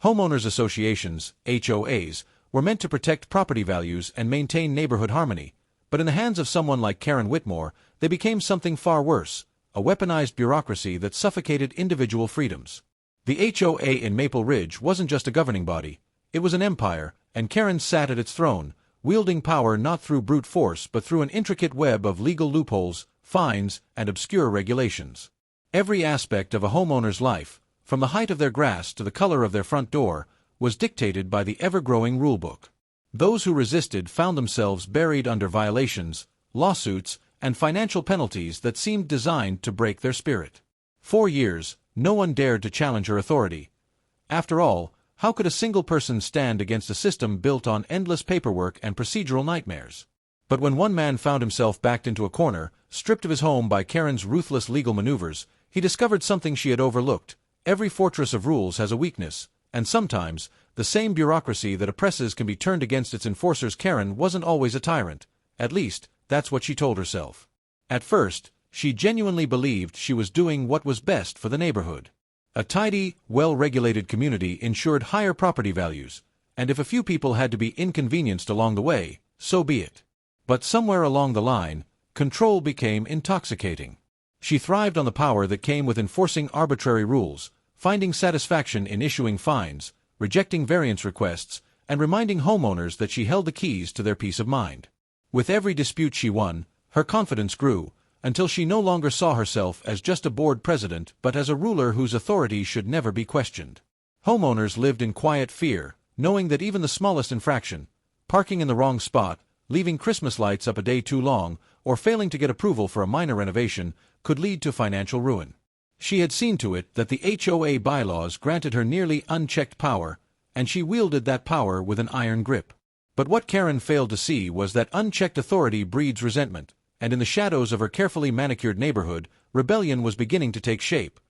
Homeowners associations, HOAs, were meant to protect property values and maintain neighborhood harmony, but in the hands of someone like Karen Whitmore, they became something far worse, a weaponized bureaucracy that suffocated individual freedoms. The HOA in Maple Ridge wasn't just a governing body, it was an empire, and Karen sat at its throne, wielding power not through brute force but through an intricate web of legal loopholes, fines, and obscure regulations. Every aspect of a homeowner's life, from the height of their grass to the color of their front door, was dictated by the ever-growing rulebook. Those who resisted found themselves buried under violations, lawsuits, and financial penalties that seemed designed to break their spirit. For years, no one dared to challenge her authority. After all, how could a single person stand against a system built on endless paperwork and procedural nightmares? But when one man found himself backed into a corner, stripped of his home by Karen's ruthless legal maneuvers, he discovered something she had overlooked. Every fortress of rules has a weakness, and sometimes, the same bureaucracy that oppresses can be turned against its enforcers. Karen wasn't always a tyrant. At least, that's what she told herself. At first, she genuinely believed she was doing what was best for the neighborhood. A tidy, well-regulated community ensured higher property values, and if a few people had to be inconvenienced along the way, so be it. But somewhere along the line, control became intoxicating. She thrived on the power that came with enforcing arbitrary rules, finding satisfaction in issuing fines, rejecting variance requests, and reminding homeowners that she held the keys to their peace of mind. With every dispute she won, her confidence grew, until she no longer saw herself as just a board president but as a ruler whose authority should never be questioned. Homeowners lived in quiet fear, knowing that even the smallest infraction, parking in the wrong spot, leaving Christmas lights up a day too long, or failing to get approval for a minor renovation, could lead to financial ruin. She had seen to it that the HOA bylaws granted her nearly unchecked power, and she wielded that power with an iron grip. But what Karen failed to see was that unchecked authority breeds resentment, and in the shadows of her carefully manicured neighborhood, rebellion was beginning to take shape.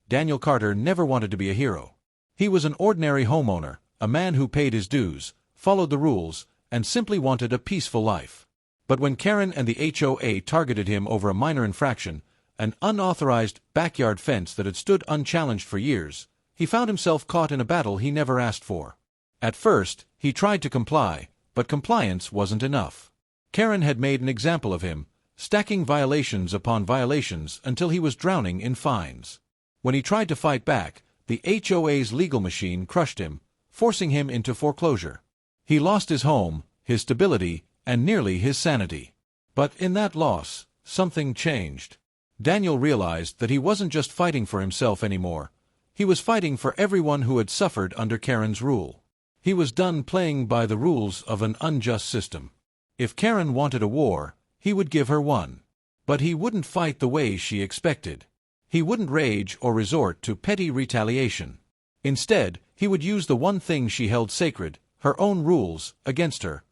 Daniel Carter never wanted to be a hero. He was an ordinary homeowner, a man who paid his dues, followed the rules, and simply wanted a peaceful life. But when Karen and the HOA targeted him over a minor infraction, an unauthorized backyard fence that had stood unchallenged for years, he found himself caught in a battle he never asked for. At first, he tried to comply, but compliance wasn't enough. Karen had made an example of him, stacking violations upon violations until he was drowning in fines. When he tried to fight back, the HOA's legal machine crushed him, forcing him into foreclosure. He lost his home, his stability, and nearly his sanity. But in that loss, something changed. Daniel realized that he wasn't just fighting for himself anymore. He was fighting for everyone who had suffered under Karen's rule. He was done playing by the rules of an unjust system. If Karen wanted a war, he would give her one. But he wouldn't fight the way she expected. He wouldn't rage or resort to petty retaliation. Instead, he would use the one thing she held sacred, her own rules, against her.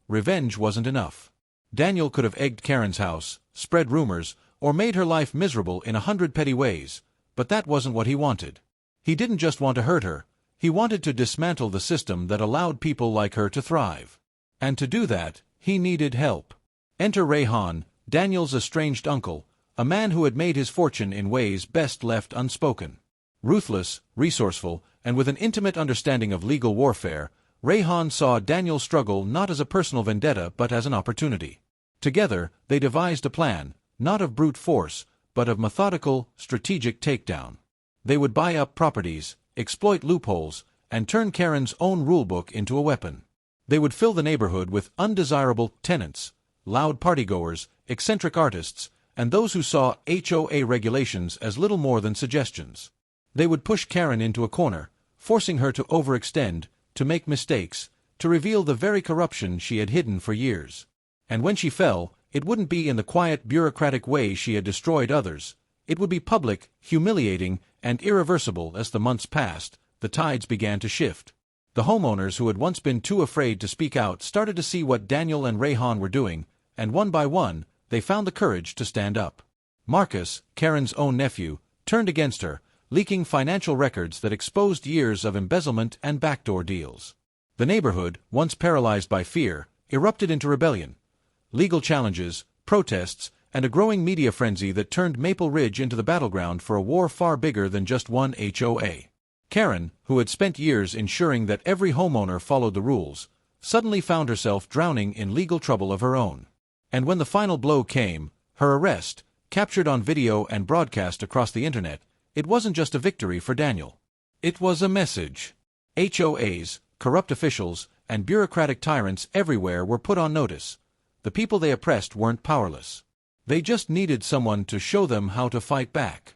Revenge wasn't enough. Daniel could have egged Karen's house, spread rumors, or made her life miserable in 100 petty ways, but that wasn't what he wanted. He didn't just want to hurt her, he wanted to dismantle the system that allowed people like her to thrive. And to do that, he needed help. Enter Ray Hahn, Daniel's estranged uncle, a man who had made his fortune in ways best left unspoken. Ruthless, resourceful, and with an intimate understanding of legal warfare, Ray Hahn saw Daniel's struggle not as a personal vendetta but as an opportunity. Together, they devised a plan, not of brute force, but of methodical, strategic takedown. They would buy up properties, exploit loopholes, and turn Karen's own rulebook into a weapon. They would fill the neighborhood with undesirable tenants, loud partygoers, eccentric artists, and those who saw HOA regulations as little more than suggestions. They would push Karen into a corner, forcing her to overextend, to make mistakes, to reveal the very corruption she had hidden for years. And when she fell, it wouldn't be in the quiet, bureaucratic way she had destroyed others. It would be public, humiliating, and irreversible. As the months passed, the tides began to shift. The homeowners who had once been too afraid to speak out started to see what Daniel and Ray Hahn were doing, and one by one, they found the courage to stand up. Marcus, Karen's own nephew, turned against her, leaking financial records that exposed years of embezzlement and backdoor deals. The neighborhood, once paralyzed by fear, erupted into rebellion. Legal challenges, protests, and a growing media frenzy that turned Maple Ridge into the battleground for a war far bigger than just one HOA. Karen, who had spent years ensuring that every homeowner followed the rules, suddenly found herself drowning in legal trouble of her own. And when the final blow came, her arrest, captured on video and broadcast across the internet, it wasn't just a victory for Daniel. It was a message. HOAs, corrupt officials, and bureaucratic tyrants everywhere were put on notice. The people they oppressed weren't powerless. They just needed someone to show them how to fight back.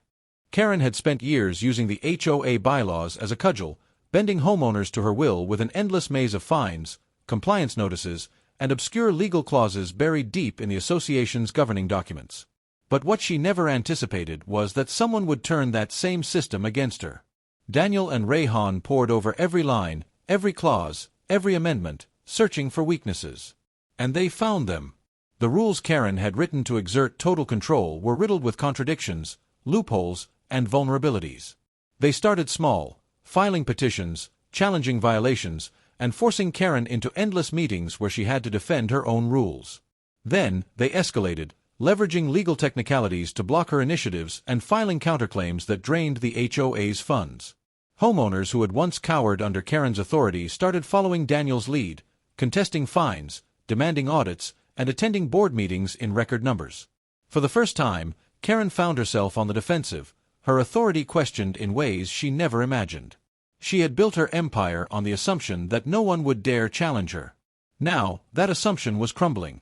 Karen had spent years using the HOA bylaws as a cudgel, bending homeowners to her will with an endless maze of fines, compliance notices, and obscure legal clauses buried deep in the association's governing documents. But what she never anticipated was that someone would turn that same system against her. Daniel and Rayhan pored over every line, every clause, every amendment, searching for weaknesses. And they found them. The rules Karen had written to exert total control were riddled with contradictions, loopholes, and vulnerabilities. They started small, filing petitions, challenging violations, and forcing Karen into endless meetings where she had to defend her own rules. Then, they escalated, leveraging legal technicalities to block her initiatives and filing counterclaims that drained the HOA's funds. Homeowners who had once cowered under Karen's authority started following Daniel's lead, contesting fines, demanding audits, and attending board meetings in record numbers. For the first time, Karen found herself on the defensive, her authority questioned in ways she never imagined. She had built her empire on the assumption that no one would dare challenge her. Now, that assumption was crumbling.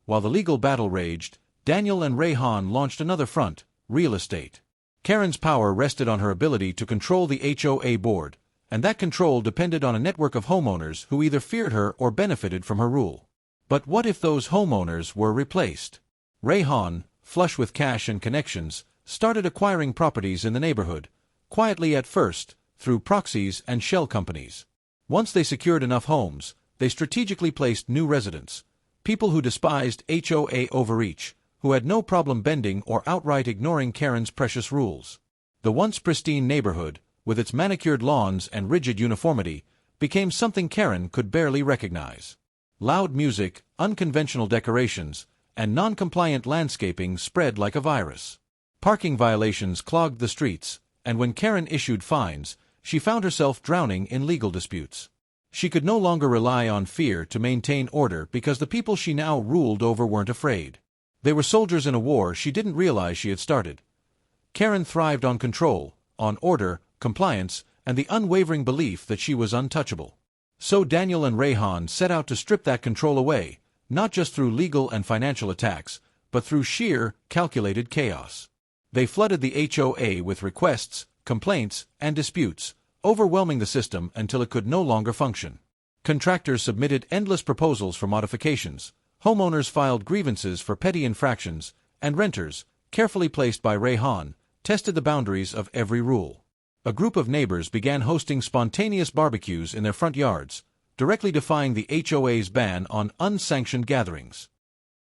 While the legal battle raged, Daniel and Rayhan launched another front, real estate. Karen's power rested on her ability to control the HOA board, and that control depended on a network of homeowners who either feared her or benefited from her rule. But what if those homeowners were replaced? Rayhan, flush with cash and connections, started acquiring properties in the neighborhood, quietly at first, through proxies and shell companies. Once they secured enough homes, they strategically placed new residents, people who despised HOA overreach, who had no problem bending or outright ignoring Karen's precious rules. The once pristine neighborhood, with its manicured lawns and rigid uniformity, became something Karen could barely recognize. Loud music, unconventional decorations, and non-compliant landscaping spread like a virus. Parking violations clogged the streets, and when Karen issued fines, she found herself drowning in legal disputes. She could no longer rely on fear to maintain order because the people she now ruled over weren't afraid. They were soldiers in a war she didn't realize she had started. Karen thrived on control, on order, compliance, and the unwavering belief that she was untouchable. So Daniel and Rayhan set out to strip that control away, not just through legal and financial attacks, but through sheer, calculated chaos. They flooded the HOA with requests, complaints, and disputes, overwhelming the system until it could no longer function. Contractors submitted endless proposals for modifications, homeowners filed grievances for petty infractions, and renters, carefully placed by Rayhan, tested the boundaries of every rule. A group of neighbors began hosting spontaneous barbecues in their front yards, directly defying the HOA's ban on unsanctioned gatherings.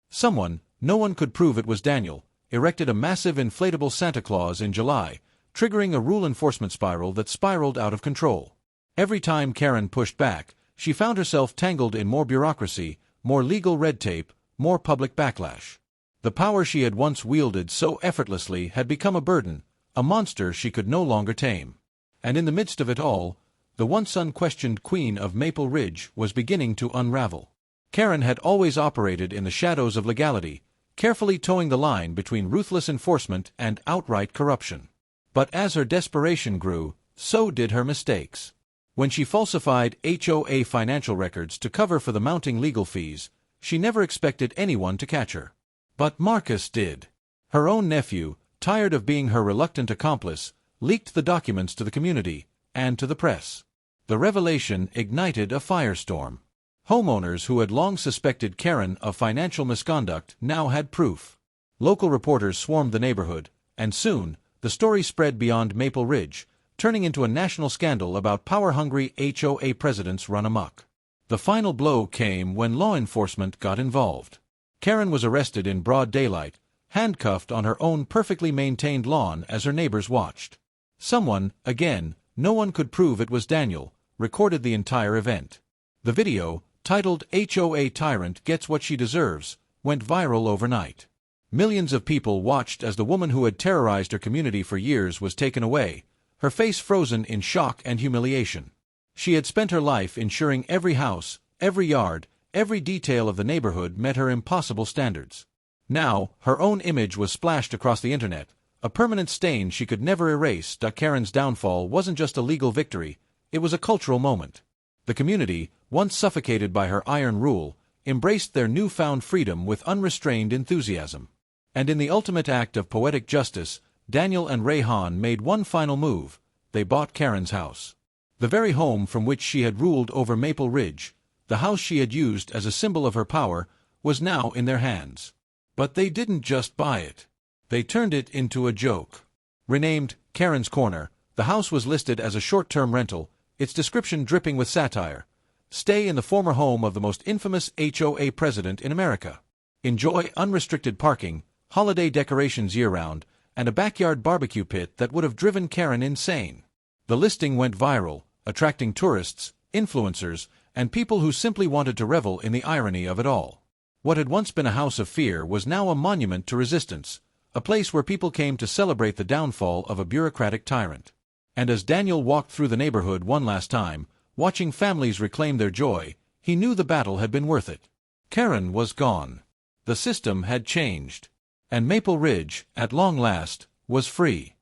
Someone, no one could prove it was Daniel, erected a massive inflatable Santa Claus in July, triggering a rule enforcement spiral that spiraled out of control. Every time Karen pushed back, she found herself tangled in more bureaucracy, more legal red tape, more public backlash. The power she had once wielded so effortlessly had become a burden, a monster she could no longer tame. And in the midst of it all, the once unquestioned queen of Maple Ridge was beginning to unravel. Karen had always operated in the shadows of legality, carefully towing the line between ruthless enforcement and outright corruption. But as her desperation grew, so did her mistakes. When she falsified HOA financial records to cover for the mounting legal fees, she never expected anyone to catch her. But Marcus did. Her own nephew, tired of being her reluctant accomplice, leaked the documents to the community and to the press. The revelation ignited a firestorm. Homeowners who had long suspected Karen of financial misconduct now had proof. Local reporters swarmed the neighborhood, and soon, the story spread beyond Maple Ridge, turning into a national scandal about power-hungry HOA presidents run amok. The final blow came when law enforcement got involved. Karen was arrested in broad daylight, handcuffed on her own perfectly maintained lawn as her neighbors watched. Someone, again, no one could prove it was Daniel, recorded the entire event. The video, titled HOA Tyrant Gets What She Deserves, went viral overnight. Millions of people watched as the woman who had terrorized her community for years was taken away, her face frozen in shock and humiliation. She had spent her life ensuring every house, every yard, every detail of the neighborhood met her impossible standards. Now, her own image was splashed across the internet, a permanent stain she could never erase. Karen's downfall wasn't just a legal victory, it was a cultural moment. The community, once suffocated by her iron rule, embraced their newfound freedom with unrestrained enthusiasm. And in the ultimate act of poetic justice, Daniel and Rayhan made one final move. They bought Karen's house. The very home from which she had ruled over Maple Ridge, the house she had used as a symbol of her power, was now in their hands. But they didn't just buy it. They turned it into a joke. Renamed Karen's Corner, the house was listed as a short-term rental, its description dripping with satire. Stay in the former home of the most infamous HOA president in America. Enjoy unrestricted parking, holiday decorations year-round, and a backyard barbecue pit that would have driven Karen insane. The listing went viral, attracting tourists, influencers, and people who simply wanted to revel in the irony of it all. What had once been a house of fear was now a monument to resistance, a place where people came to celebrate the downfall of a bureaucratic tyrant. And as Daniel walked through the neighborhood one last time, watching families reclaim their joy, he knew the battle had been worth it. Karen was gone. The system had changed. And Maple Ridge, at long last, was free.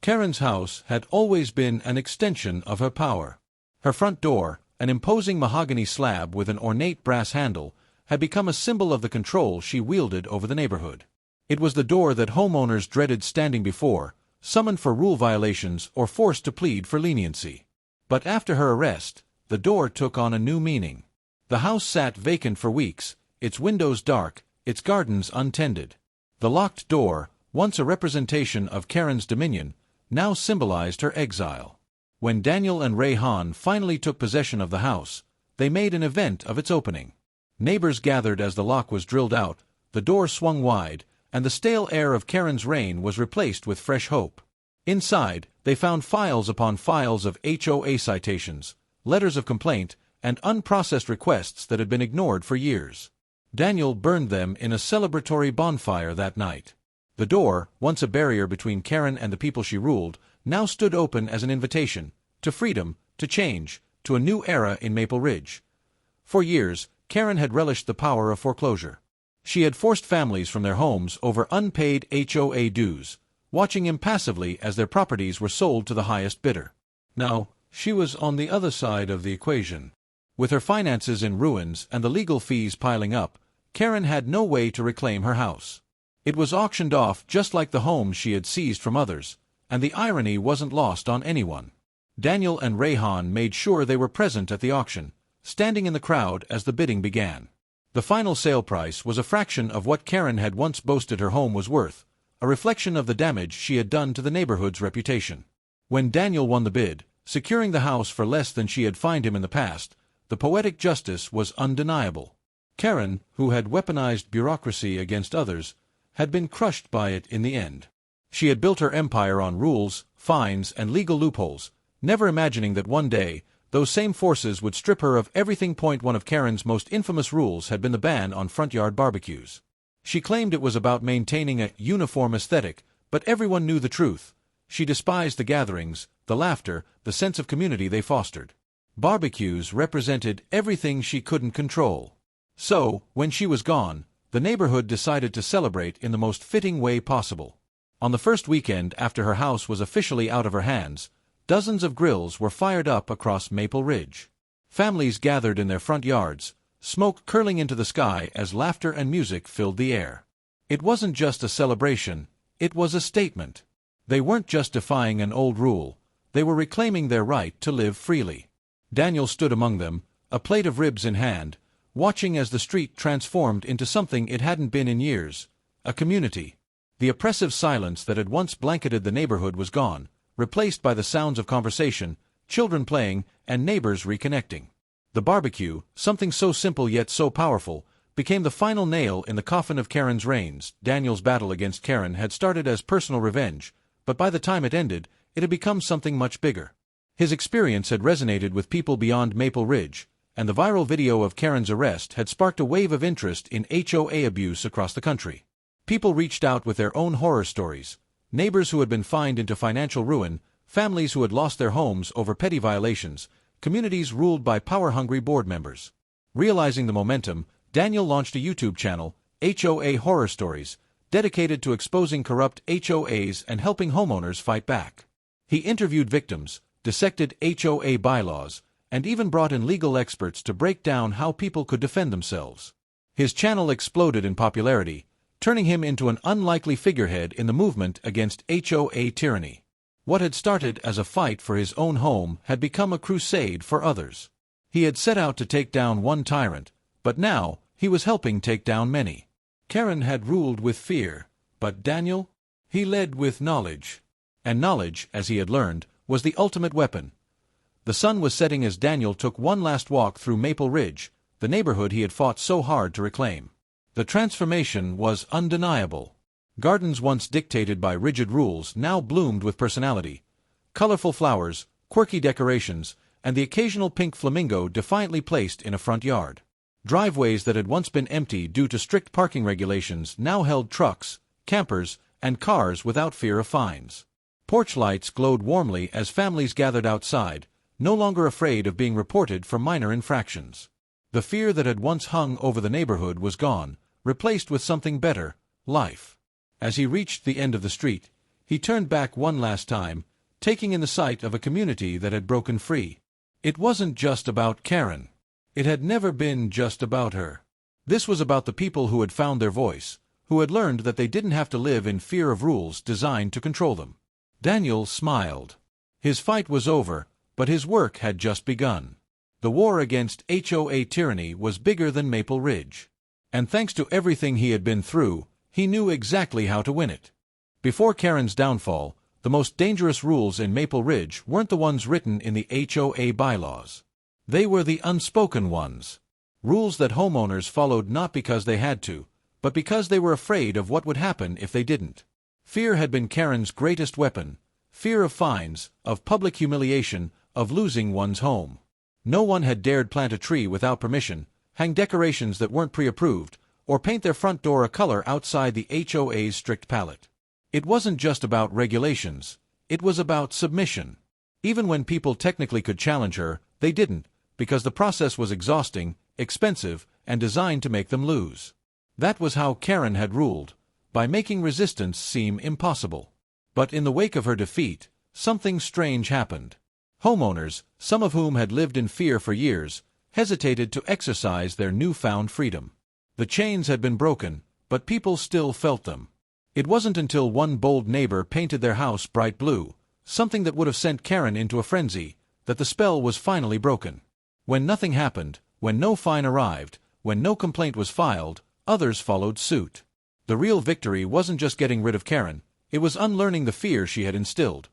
Karen's house had always been an extension of her power. Her front door, an imposing mahogany slab with an ornate brass handle, had become a symbol of the control she wielded over the neighborhood. It was the door that homeowners dreaded standing before, summoned for rule violations or forced to plead for leniency. But after her arrest, the door took on a new meaning. The house sat vacant for weeks, its windows dark, its gardens untended. The locked door, once a representation of Karen's dominion, now symbolized her exile. When Daniel and Rayhan finally took possession of the house, they made an event of its opening. Neighbors gathered as the lock was drilled out, the door swung wide, and the stale air of Karen's reign was replaced with fresh hope. Inside, they found files upon files of HOA citations, letters of complaint, and unprocessed requests that had been ignored for years. Daniel burned them in a celebratory bonfire that night. The door, once a barrier between Karen and the people she ruled, now stood open as an invitation to freedom, to change, to a new era in Maple Ridge. For years, Karen had relished the power of foreclosure. She had forced families from their homes over unpaid HOA dues, watching impassively as their properties were sold to the highest bidder. Now, she was on the other side of the equation. With her finances in ruins and the legal fees piling up, Karen had no way to reclaim her house. It was auctioned off just like the homes she had seized from others, and the irony wasn't lost on anyone. Daniel and Rayhan made sure they were present at the auction, standing in the crowd as the bidding began. The final sale price was a fraction of what Karen had once boasted her home was worth, a reflection of the damage she had done to the neighborhood's reputation. When Daniel won the bid, securing the house for less than she had fined him in the past, the poetic justice was undeniable. Karen, who had weaponized bureaucracy against others, had been crushed by it in the end. She had built her empire on rules, fines, and legal loopholes, never imagining that one day, those same forces would strip her of everything. One of Karen's most infamous rules had been the ban on front-yard barbecues. She claimed it was about maintaining a uniform aesthetic, but everyone knew the truth. She despised the gatherings, the laughter, the sense of community they fostered. Barbecues represented everything she couldn't control. So, when she was gone, the neighborhood decided to celebrate in the most fitting way possible. On the first weekend after her house was officially out of her hands, dozens of grills were fired up across Maple Ridge. Families gathered in their front yards, smoke curling into the sky as laughter and music filled the air. It wasn't just a celebration, it was a statement. They weren't just defying an old rule, they were reclaiming their right to live freely. Daniel stood among them, a plate of ribs in hand, watching as the street transformed into something it hadn't been in years, a community. The oppressive silence that had once blanketed the neighborhood was gone, replaced by the sounds of conversation, children playing, and neighbors reconnecting. The barbecue, something so simple yet so powerful, became the final nail in the coffin of Karen's reigns. Daniel's battle against Karen had started as personal revenge, but by the time it ended, it had become something much bigger. His experience had resonated with people beyond Maple Ridge, and the viral video of Karen's arrest had sparked a wave of interest in HOA abuse across the country. People reached out with their own horror stories, neighbors who had been fined into financial ruin, families who had lost their homes over petty violations, communities ruled by power-hungry board members. Realizing the momentum, Daniel launched a YouTube channel, HOA Horror Stories, dedicated to exposing corrupt HOAs and helping homeowners fight back. He interviewed victims, dissected HOA bylaws, and even brought in legal experts to break down how people could defend themselves. His channel exploded in popularity, turning him into an unlikely figurehead in the movement against HOA tyranny. What had started as a fight for his own home had become a crusade for others. He had set out to take down one tyrant, but now he was helping take down many. Karen had ruled with fear, but Daniel? He led with knowledge. And knowledge, as he had learned, was the ultimate weapon. The sun was setting as Daniel took one last walk through Maple Ridge, the neighborhood he had fought so hard to reclaim. The transformation was undeniable. Gardens once dictated by rigid rules now bloomed with personality. Colorful flowers, quirky decorations, and the occasional pink flamingo defiantly placed in a front yard. Driveways that had once been empty due to strict parking regulations now held trucks, campers, and cars without fear of fines. Porch lights glowed warmly as families gathered outside, no longer afraid of being reported for minor infractions. The fear that had once hung over the neighborhood was gone, replaced with something better, life. As he reached the end of the street, he turned back one last time, taking in the sight of a community that had broken free. It wasn't just about Karen. It had never been just about her. This was about the people who had found their voice, who had learned that they didn't have to live in fear of rules designed to control them. Daniel smiled. His fight was over, but his work had just begun. The war against HOA tyranny was bigger than Maple Ridge. And thanks to everything he had been through, he knew exactly how to win it. Before Karen's downfall, the most dangerous rules in Maple Ridge weren't the ones written in the HOA bylaws. They were the unspoken ones. Rules that homeowners followed not because they had to, but because they were afraid of what would happen if they didn't. Fear had been Karen's greatest weapon. Fear of fines, of public humiliation, of losing one's home. No one had dared plant a tree without permission, hang decorations that weren't pre-approved, or paint their front door a color outside the HOA's strict palette. It wasn't just about regulations. It was about submission. Even when people technically could challenge her, they didn't, because the process was exhausting, expensive, and designed to make them lose. That was how Karen had ruled, by making resistance seem impossible. But in the wake of her defeat, something strange happened. Homeowners, some of whom had lived in fear for years, hesitated to exercise their newfound freedom. The chains had been broken, but people still felt them. It wasn't until one bold neighbor painted their house bright blue, something that would have sent Karen into a frenzy, that the spell was finally broken. When nothing happened, when no fine arrived, when no complaint was filed, others followed suit. The real victory wasn't just getting rid of Karen, it was unlearning the fear she had instilled.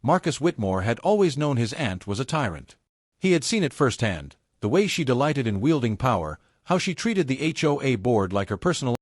Marcus Whitmore had always known his aunt was a tyrant. He had seen it firsthand, the way she delighted in wielding power, how she treated the HOA board like her personal